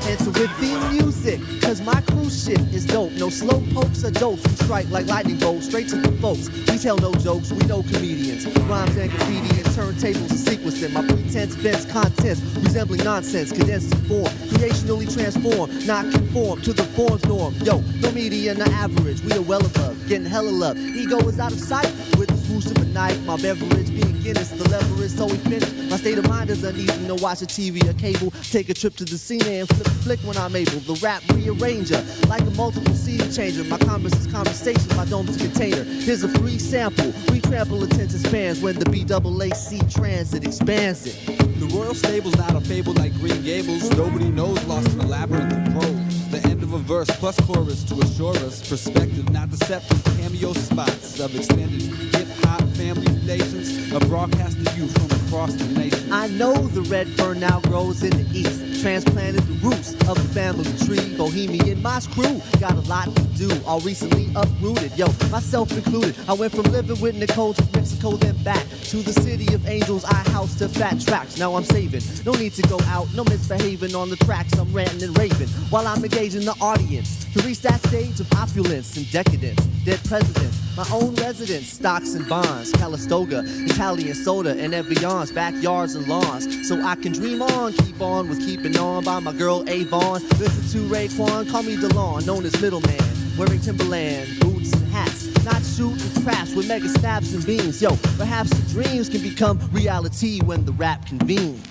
enter with theme music, cause my cruise ship is dope. No slow pokes or dopes, we strike like lightning bolts, straight to the folks. We tell no jokes, we know comedians. Rhymes and graffiti and turntables are sequencing. My pretense vents contents, resembling nonsense, condensed in form. Creationally transformed, not conform to the form's norm. Yo, no median, no average, we are well above, getting hella love. Ego is out of sight, with the swoosh of a knife. My beverage being Guinness, the lever is so finished. My state of mind is uneasy, no watch a TV or cable. Take a trip to the scene and flip a flick when I'm able. The rap rearranger, like a multiple CD changer. My converse is conversation, my dome's a container. Here's a free sample, we trample attention spans when the BAAC transit expands it. The royal stable's not a fable like Green Gables. Nobody knows, lost in a labyrinth of prose. The end of a verse plus chorus to assure us perspective, not deceptive cameo spots of extended hip-hop family relations, a broadcast to you from across the nation. I know the red fern now grows in the east, transplanted the roots of the family tree. Bohemian Moss crew got a lot to do, all recently uprooted. Yo, myself included, I went from living with Nicole to Mexico, then back to the city of angels. I housed to fat tracks, now I'm saving. No need to go out, no misbehaving on the tracks. I'm ranting and raving while I'm engaging the audience to reach that stage of opulence and decadence. Dead presidents, my own residence, stocks and bonds, Calistoga, Italian soda, and Evian's, backyards and lawns. So I can dream on, keep on with keeping on by my girl Avon. Listen to Raekwon, call me DeLon, known as middleman, wearing Timberland boots and hats. Not shooting craps with mega stabs and beams. Yo, perhaps the dreams can become reality when the rap convenes.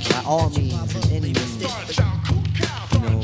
By all means, and any means. You know.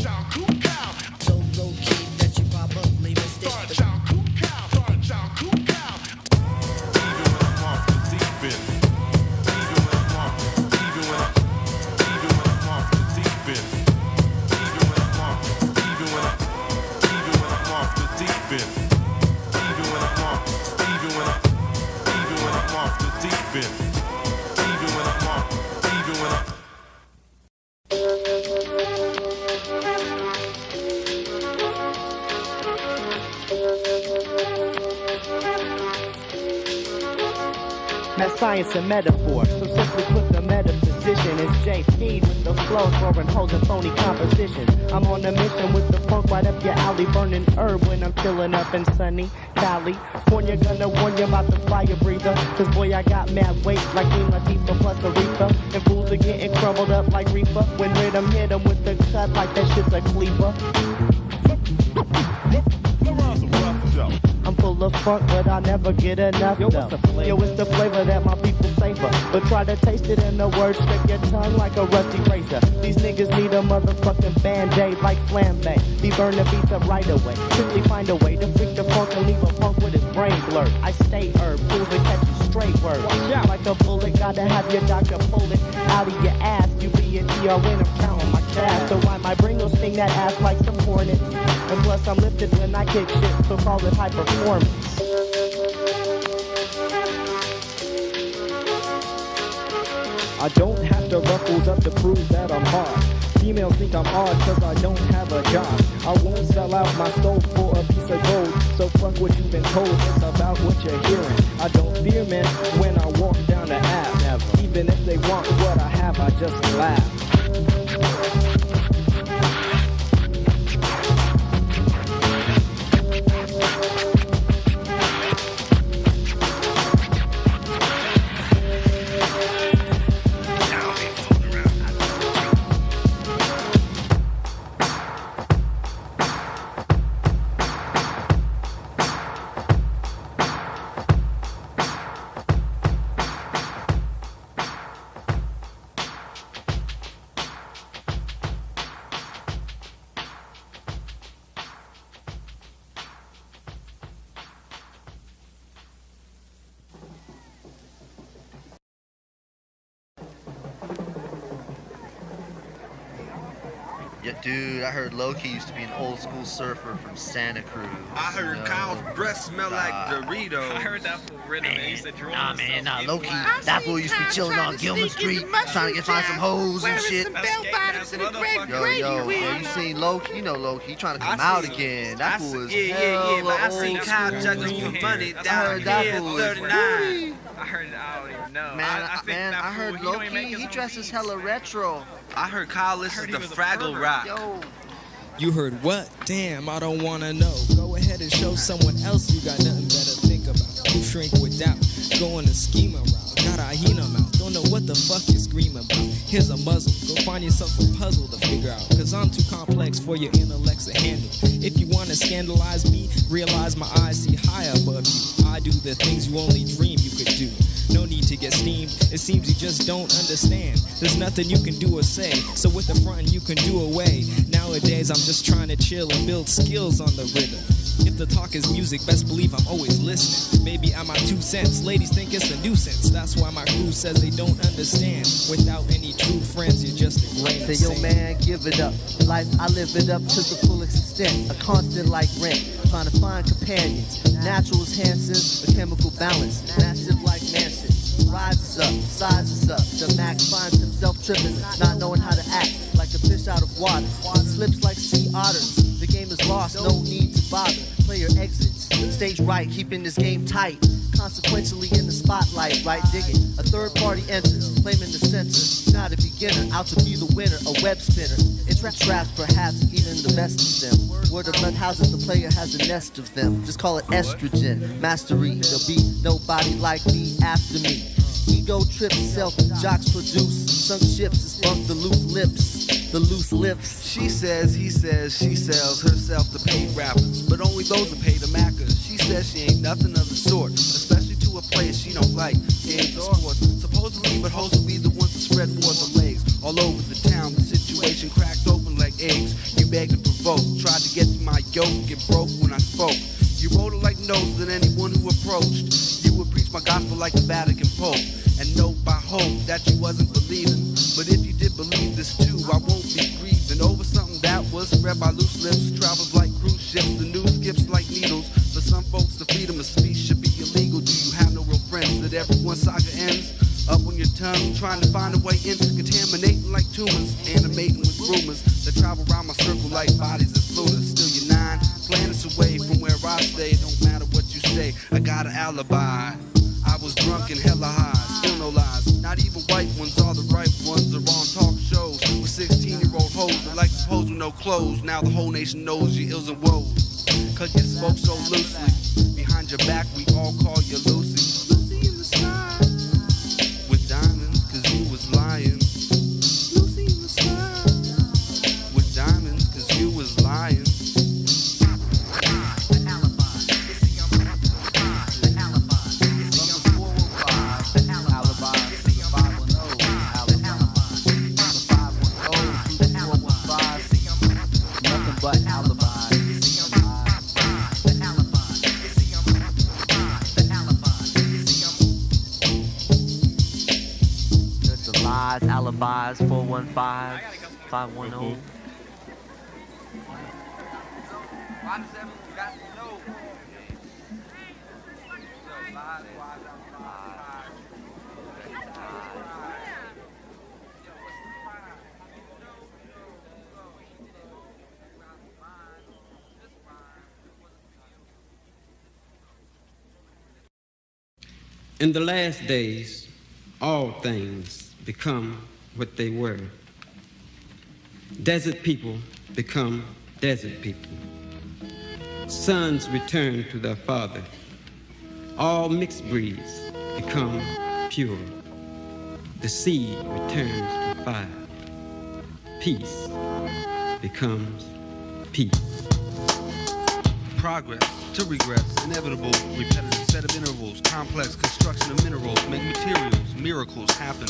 Science and metaphor, so simply put, the metaphysician is JP with the flows, throwing holes and phony compositions. I'm on a mission with the funk right up your alley, burning herb when I'm chilling up in sunny California. Gonna warn you about the fire breather, cause boy I got mad weight like Queen Latifah plus Aretha, and fools are getting crumbled up like Reaper when rhythm hit 'em with the cut like that shit's a cleaver. I'm full of funk, but I never get enough. Yo, it's the flavor that my people savor. But try to taste it and the words stick your tongue like a rusty razor. These niggas need a motherfucking band-aid like flambe. Be burning beats up right away. Quickly find a way to freak the funk and leave a punk with his brain blurred. I stay herb, fools and catch you straight word. Like a bullet, gotta have your doctor pull it out of your ass. You be an ERN, I'm counting my cash. So why my brain will sting that ass like some hornets? And plus I'm lifted when I kick shit, so call it high performance. I don't have to ruffles up to prove that I'm hard. Females think I'm odd cause I don't have a job. I won't sell out my soul for a piece of gold. So fuck what you've been told, it's about what you're hearing. I don't fear men when I walk down the app. Never. Even if they want what I have, I just laugh. Yeah, dude, I heard Loki used to be an old school surfer from Santa Cruz. I heard Kyle's breath smell like Doritos. I heard that fool rhythm and he said drone. Nah, Loki, that fool used to be chilling on Gilman Street, trying to find some hoes and shit. Yo, you seen Loki? You know Loki, he trying to come out again. That fool is Yeah, but I seen Kyle juggling for money down here 39. I heard it. I don't even know. Man, I heard Loki, he dresses hella retro. I heard Kyle listens to Fraggle Rock. Yo. You heard what? Damn, I don't wanna know. Go ahead and show someone else you got nothing better to think about. You shrink with doubt, going the schema route. Got a hyena mouth, don't know what the fuck you scream about. Here's a muzzle, go find yourself a puzzle to figure out. Cause I'm too complex for your intellects to handle. If you wanna scandalize me, realize my eyes see high above you. I do the things you only dream you could do. No need to get steamed, it seems you just don't understand. There's nothing you can do or say, so with the front you can do away. Nowadays I'm just trying to chill and build skills on the rhythm. If the talk is music, best believe I'm always listening. Maybe I'm my 2 cents, ladies think it's a nuisance. That's why my crew says they don't understand. Without any true friends, you're just a grain of Say, yo sand. man, give it up. Life, I live it up to the fullest extent. A constant like rent, trying to find companions. Natural as Hanson's, a chemical balance. Massive like Manson. Rises up, sizes up. The Mac finds himself tripping, not knowing how to act. Like a fish out of water, slips like sea otters. The game is lost, no need to bother. Player exits, stage right, keeping this game tight. Consequentially in the spotlight, right digging. A third party enters, claiming the center. Not a beginner, out to be the winner, a web spinner. It traps perhaps even the best of them. Word of mouth houses, the player has a nest of them. Just call it estrogen, mastery. There'll be nobody like me after me. Ego trips, self-jocks produce. Sunk ships is funk the loose lips. The loose lips. She says, he says, she sells herself to paid rappers, but only those are paid to mackers. She says she ain't nothing of the sort, especially to a player she don't like. Ain't the sports, supposedly, but hoes will be the ones to spread wars of legs. All over the town, the situation cracked open like eggs. You begged to provoke, tried to get to my yoke, get broke when I spoke. You wrote it like notes than anyone who approached. You would preach my gospel like the Vatican Pope. And note by hope that you wasn't believing. But if you did believe this too, I won't be grieving over something that was spread by loose lips. Travels like cruise ships, the news skips like needles. For some folks, the freedom of speech should be illegal. Do you have no real friends that everyone's saga ends? Up on your tongue, trying to find a way in, contaminating like tumors, animating with rumors that travel around my circle like bodies and looters. Still you're 9 planets away from where I stay. Don't matter what you say, I got an alibi. I was drunk and hella high, still no lies. Not even white ones, all the right ones are on talk shows with 16-year-old hoes that like to pose with no clothes. Now the whole nation knows your ills and woes, cause you spoke so loosely. Behind your back we all call you Lucy. Lucy in the sky with diamonds, cause you was lying. Lucy in the sky with diamonds, cause you was lying. Alibis, 415, 510. In the last days, all things become what they were. Desert people become desert people. Sons return to their father. All mixed breeds become pure. The seed returns to fire. Peace becomes peace. Progress to regress, inevitable, repetitive set of intervals, complex construction of minerals, make materials, miracles happen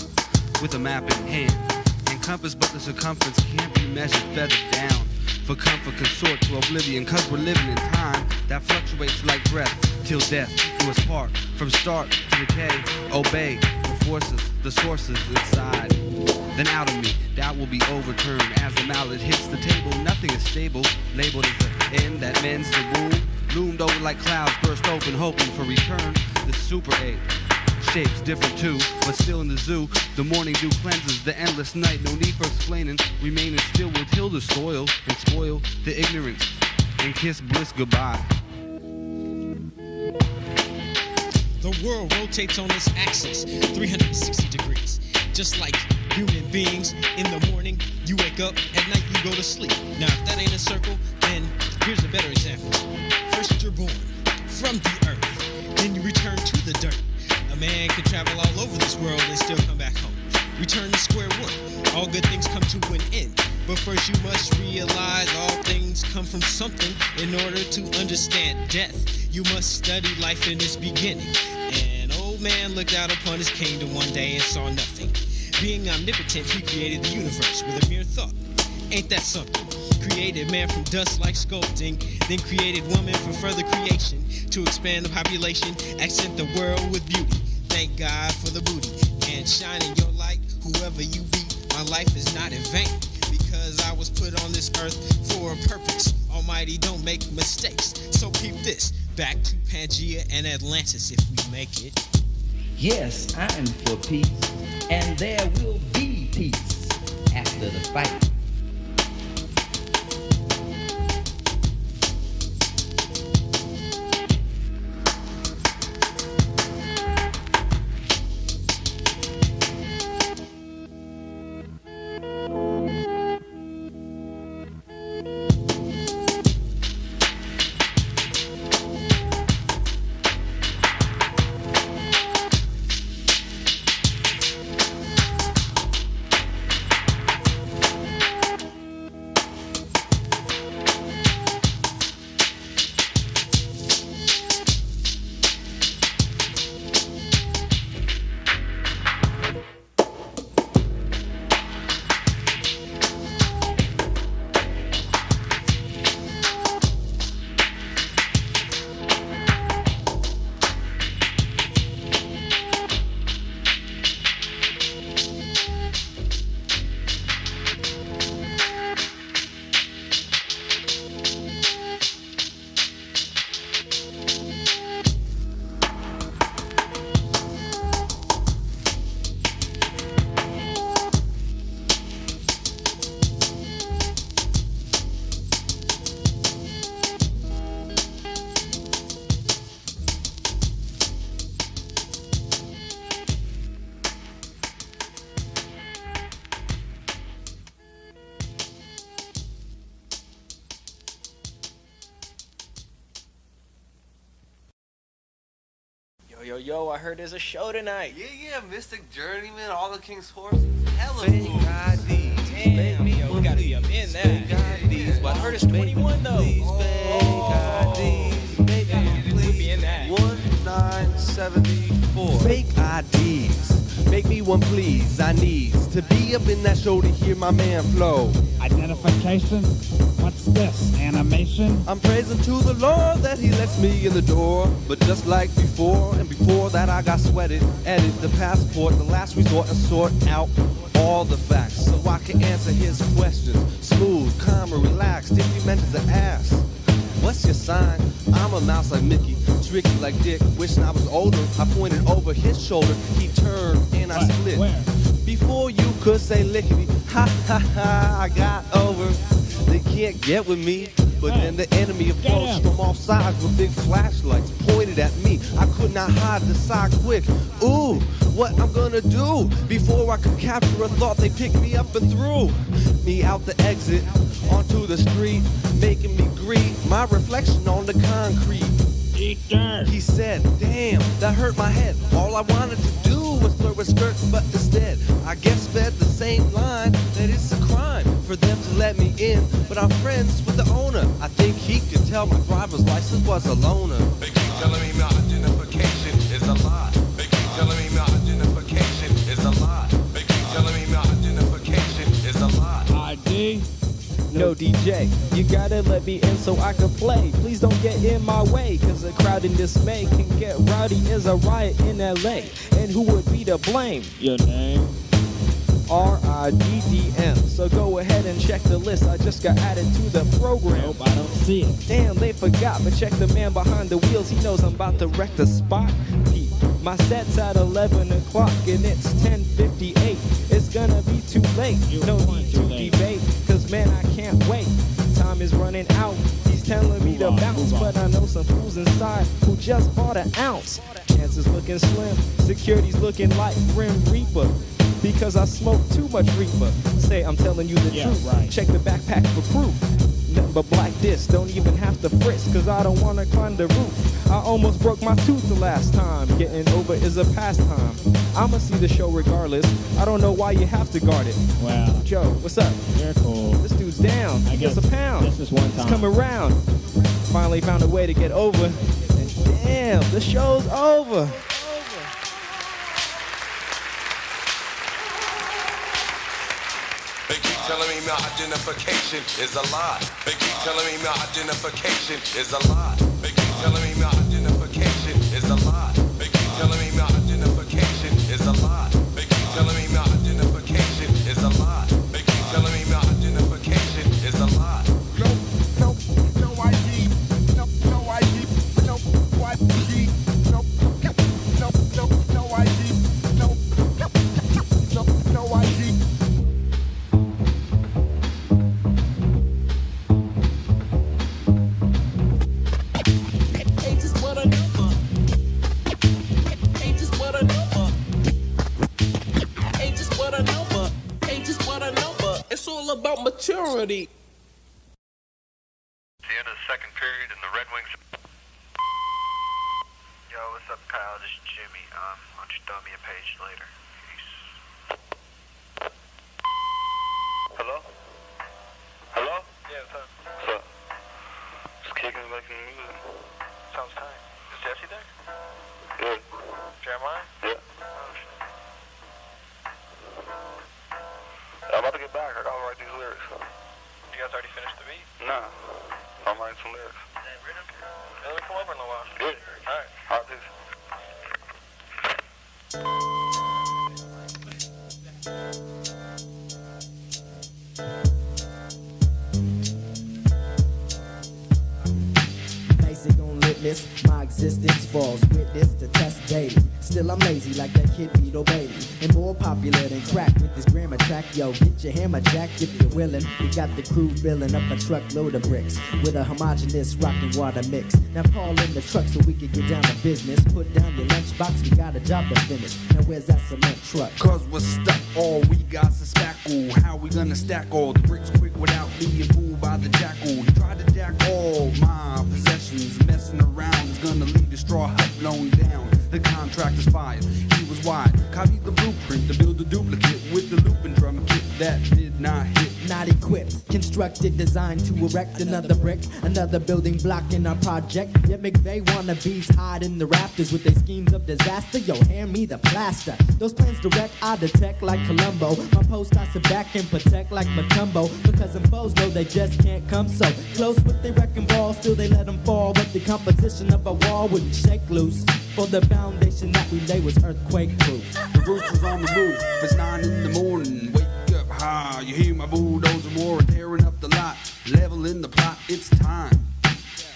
with a map in hand. Encompass, but the circumference can't be measured, feathered down. For comfort consort to oblivion, cause we're living in time that fluctuates like breath, till death do us part. From start to decay, obey the forces, the sources inside. Then out of me, that will be overturned. As the mallet hits the table, nothing is stable. Labeled as the end that mends the wound. Loomed over like clouds, burst open, hoping for return. The super ape, shapes different too, but still in the zoo. The morning dew cleanses the endless night. No need for explaining, remaining still will till the soil and spoil the ignorance and kiss bliss goodbye. The world rotates on its axis, 360 degrees. Just like human beings, in the morning, you wake up, at night you go to sleep. Now, if that ain't a circle, then here's a better example. First you're born from the earth, then you return to the dirt. A man can travel all over this world and still come back home. Return to square one. All good things come to an end. But first you must realize all things come from something. In order to understand death, you must study life in its beginning. An old man looked out upon his kingdom one day and saw nothing. Being omnipotent, he created the universe with a mere thought. Ain't that something? Created man from dust like sculpting, then created woman for further creation. To expand the population, accent the world with beauty. Thank God for the booty. And shine in your light, whoever you be. My life is not in vain, because I was put on this earth for a purpose. Almighty don't make mistakes, so peep this. Back to Pangea and Atlantis if we make it. Yes, I'm for peace, and there will be peace after the fight. Yo, I heard there's a show tonight. Yeah, Mystic Journeyman, All the King's Horses. Hella Fake cool. Damn, yo, we gotta be up in that. Well, I heard it's 21 though. We'll be in that. 1974. Fake IDs. Make me one, please. I need to be up in that show to hear my man flow. Identification? What's this? Animation? I'm praising to the Lord that he lets me in the door. But just like before, and before that I got sweated. Edit the passport, the last resort, and sort out all the facts so I can answer his questions. Smooth, calm, and relaxed. If you meant to ask, what's your sign? I'm a mouse like Mickey, tricky like Dick. Wishing I was older, I pointed over his shoulder. He turned and I split. Where? Before you could say lickety, ha ha ha, I got over. They can't get with me. But then the enemy approached from all sides with big flashlights pointed at me. I could not hide, decide quick. Ooh, what I'm gonna do? Before I could capture a thought, they picked me up and threw me out the exit onto the street, making me greet my reflection on the concrete. Eat dirt. He said, damn, that hurt my head. All I wanted to do was flirt with skirts, but instead I guess fed the same line that it's a crime for them to let me in. But I'm friends with the owner. I think he could tell my driver's license was a loaner. They keep telling me my identification is a lie. They keep telling me my identification is a lie. They keep telling me my identification is a lie. ID? No DJ, you gotta let me in so I can play. Please don't get in my way, cause a crowd in dismay can get rowdy as a riot in LA. And who would be to blame? Your name? RIDDM. So go ahead and check the list. I just got added to the program. Nope, I don't see it. Damn, they forgot, but check the man behind the wheels. He knows I'm about to wreck the spot. My set's at 11 o'clock and it's 10:58. It's gonna be too late. No need to debate, cause man, I can't wait. Time is running out. These telling me to bounce, but I know some fools inside who just bought an ounce. Chances looking slim, security's looking like Grim Reaper, because I smoke too much reefer. Say I'm telling you the truth, right. Check the backpack for proof. Nothing but black disc, don't even have to frisk, cause I don't wanna climb the roof. I almost broke my tooth the last time, getting over is a pastime. I'ma see the show regardless, I don't know why you have to guard it. Wow. Joe, what's up? You're cool. This dude's down, he gets a pound. This is one time. He's coming around. Finally found a way to get over, and damn, the show's over. They keep telling me my identification is a lie. They keep telling me my identification is a lie. They keep telling me my identification is a lie. They keep telling me my identification is a lie. They keep telling me my identification is a lie. They keep telling me my identification is a lie. No ID. No ID. No ID. No ID. No ID. About maturity. The end of the second period and the Red Wings. Yo, what's up, Kyle? This is Jimmy. Why don't you throw me a page later? Peace. Hello? Hello? Yeah, what's up? What's up? Just kicking back in the music. Sounds tight. Is Jesse there? Good. Jeremiah? Yeah. Oh, shit. I'm about to get back. I gotta write these lyrics. You guys already finished the beat? Nah. I'm writing some lyrics. Written? Let me come over in a while. Good. Alright. Alright, peace. Basic on litness, my existence falls witness to test daily. Still I'm lazy like that kid Vito Bailey, and more popular than crack with this grammar track. Yo, get your hammer jack if you're willing. We got the crew filling up a truckload of bricks with a homogeneous rock and water mix. Now call in the truck so we can get down to business. Put down your lunchbox, we got a job to finish. Now where's that cement truck? Cause we're stuck, all we got's a spackle. How we gonna stack all the bricks quick without being fooled by the jackal? He tried to jack all my possessions. Messing around is gonna leave the straw hut blown down. The contractor's fired, he was wide. Copied the blueprint to build a duplicate with the looping drum kit that did not hit. Not equipped, constructed, designed to erect another brick, another building block in our project. Yet McVeigh wannabes hide in the rafters with their schemes of disaster. Yo, hand me the plaster. Those plans direct, I detect like Columbo. My post I sit back and protect like Matumbo, because them foes know they just can't come so close with their wrecking ball. Still they let them fall, but the composition of a wall wouldn't shake loose. For the foundation that we lay was earthquake proof. The roof was on the roof, it's 9 in the morning. Wake up high, you hear my bulldozer roar, tearing up the lot, leveling the plot, it's time.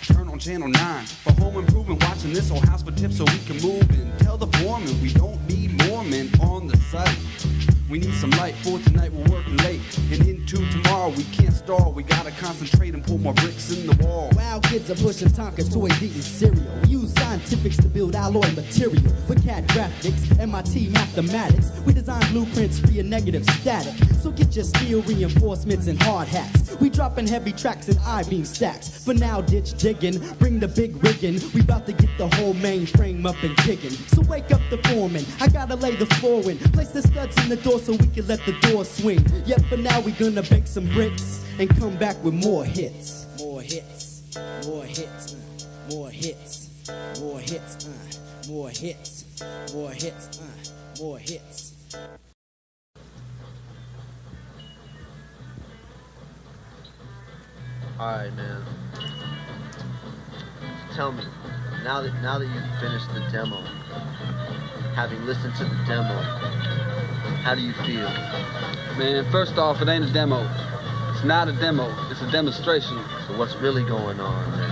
Turn on channel 9 for home improvement, watching this whole house for tips so we can move in. Tell the foreman we don't need more men on the site. We need some light for tonight, we're working late. And into tomorrow, we can't stall. We gotta concentrate and put more bricks in the wall. Wow, kids are pushing Tonkas, toys eating cereal. Use scientifics to build alloy material. With CAD graphics, MIT mathematics. We design blueprints for your negative static. So get your steel reinforcements and hard hats. We dropping heavy tracks and I-beam stacks. For now, ditch digging, bring the big rigging. We about to get the whole mainframe up and kicking. So wake up the foreman, I gotta lay the floor in. Place the studs in the door so we can let the door swing. Yet for now we gonna bake some bricks and come back with more hits. More hits, more hits, more hits, more hits, more hits, more hits, more hits. Alright, man. Tell me, now that you've finished the demo, having listened to the demo, how do you feel? Man, first off, it ain't a demo. It's not a demo. It's a demonstration. So what's really going on, man?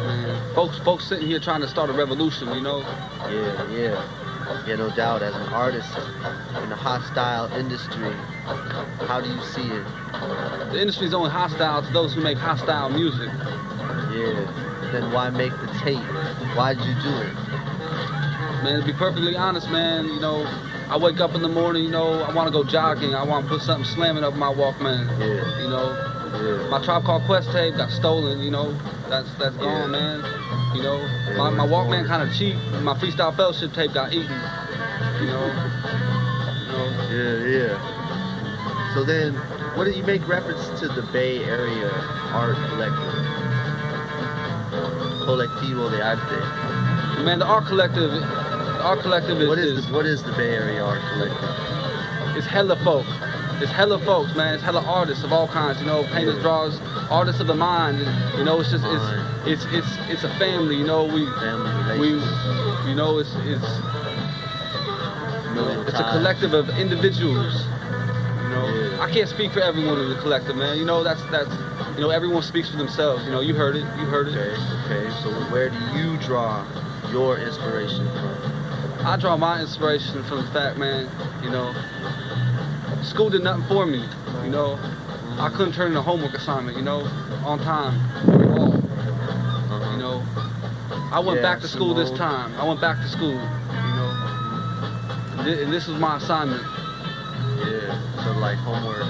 Man, folks sitting here trying to start a revolution, you know? Yeah, no doubt. As an artist in a hostile industry, how do you see it? The industry's only hostile to those who make hostile music. Yeah. Then why make the tape? Why did you do it? Man, to be perfectly honest, man, you know, I wake up in the morning, you know, I want to go jogging. I want to put something slamming up my Walkman. Yeah. You know, my Tribe Called Quest tape got stolen, you know, that's gone, man. You know, my Walkman kind of cheap. My Freestyle Fellowship tape got eaten. You know. Yeah. So then, what did you make reference to the Bay Area art collective? Colectivo de Arte. Man, the art collective is what is the Bay Area art collective? It's hella folk. It's hella folks, man. It's hella artists of all kinds. You know, painters, drawers, artists of the mind. You know, it's just it's a family. You know, you know it's a collective of individuals. You know, I can't speak for everyone in the collective, man. You know, that's you know, everyone speaks for themselves. You know, you heard it. Okay. So where do you draw your inspiration from? I draw my inspiration from the fact, man, you know, school did nothing for me, you know. I couldn't turn in a homework assignment, you know, on time, you know. I went back to school this time. I went back to school, you know. And this was my assignment. Yeah, so like homework.